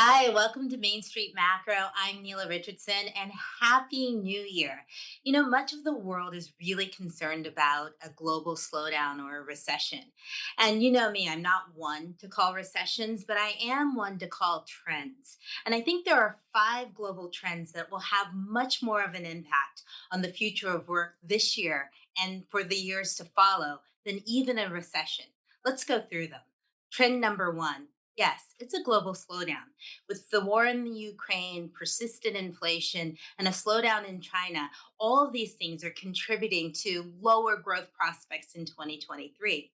Hi, welcome to MainStreet Macro. I'm Neela Richardson and Happy New Year. Much of the world is really concerned about a global slowdown or a recession. And you know me, I'm not one to call recessions, but I am one to call trends. And I think there are five global trends that will have much more of an impact on the future of work this year and for the years to follow than even a recession. Let's go through them. Trend number one. Yes, it's a global slowdown. With the war in the Ukraine, persistent inflation, and a slowdown in China, all of these things are contributing to lower growth prospects in 2023.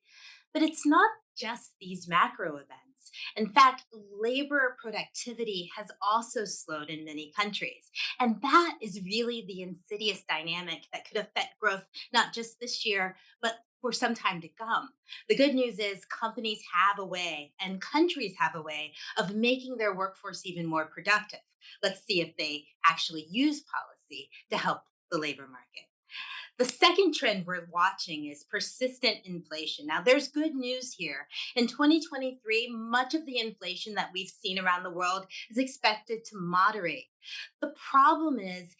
But it's not just these macro events. In fact, labor productivity has also slowed in many countries. And that is really the insidious dynamic that could affect growth, not just this year, but for some time to come. The good news is companies have a way and countries have a way of making their workforce even more productive. Let's see if they actually use policy to help the labor market. The second trend we're watching is persistent inflation. Now, there's good news here. In 2023, much of the inflation that we've seen around the world is expected to moderate. The problem is,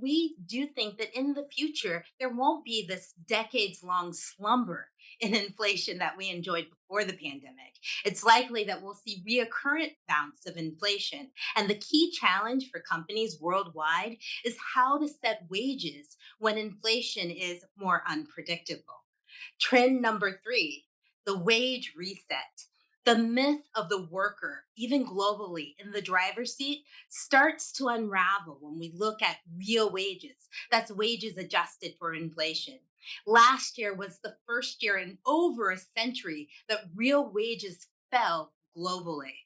we do think that in the future, there won't be this decades long slumber in inflation that we enjoyed before the pandemic. It's likely that we'll see reoccurrent bouts of inflation. And the key challenge for companies worldwide is how to set wages when inflation is more unpredictable. Trend number three, the wage reset. The myth of the worker, even globally in the driver's seat, starts to unravel when we look at real wages. That's wages adjusted for inflation. Last year was the first year in over a century that real wages fell globally.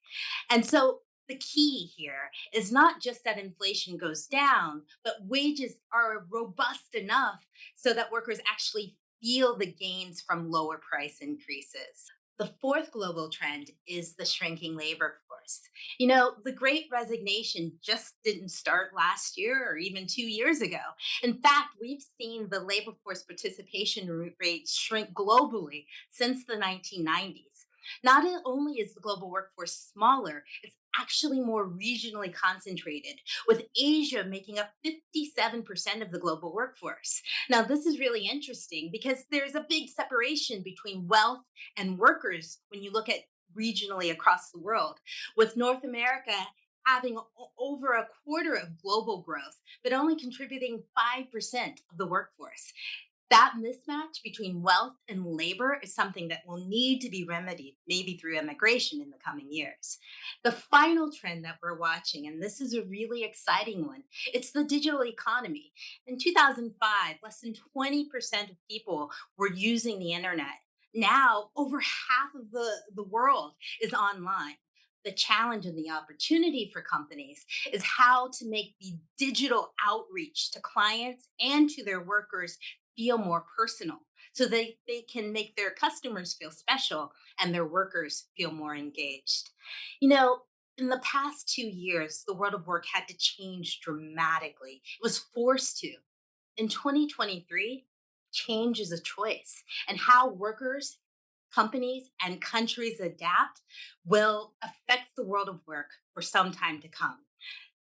And so the key here is not just that inflation goes down, but wages are robust enough so that workers actually feel the gains from lower price increases. The fourth global trend is the shrinking labor force. The great resignation just didn't start last year or even 2 years ago. In fact, we've seen the labor force participation rate shrink globally since the 1990s. Not only is the global workforce smaller, it's actually more regionally concentrated, with Asia making up 57% of the global workforce. Now, this is really interesting because there's a big separation between wealth and workers when you look at regionally across the world, with North America having over a quarter of global growth, but only contributing 5% of the workforce. That mismatch between wealth and labor is something that will need to be remedied, maybe through immigration in the coming years. The final trend that we're watching, and this is a really exciting one, it's the digital economy. In 2005, less than 20% of people were using the internet. Now, over half of the world is online. The challenge and the opportunity for companies is how to make the digital outreach to clients and to their workers feel more personal so they can make their customers feel special and their workers feel more engaged. You know, in the past 2 years, the world of work had to change dramatically. It was forced to. In 2023, change is a choice, and how workers, companies, and countries adapt will affect the world of work for some time to come.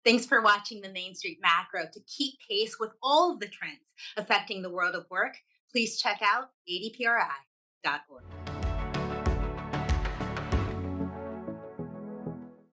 Thanks for watching the Main Street Macro. To keep pace with all of the trends affecting the world of work, please check out adpri.org.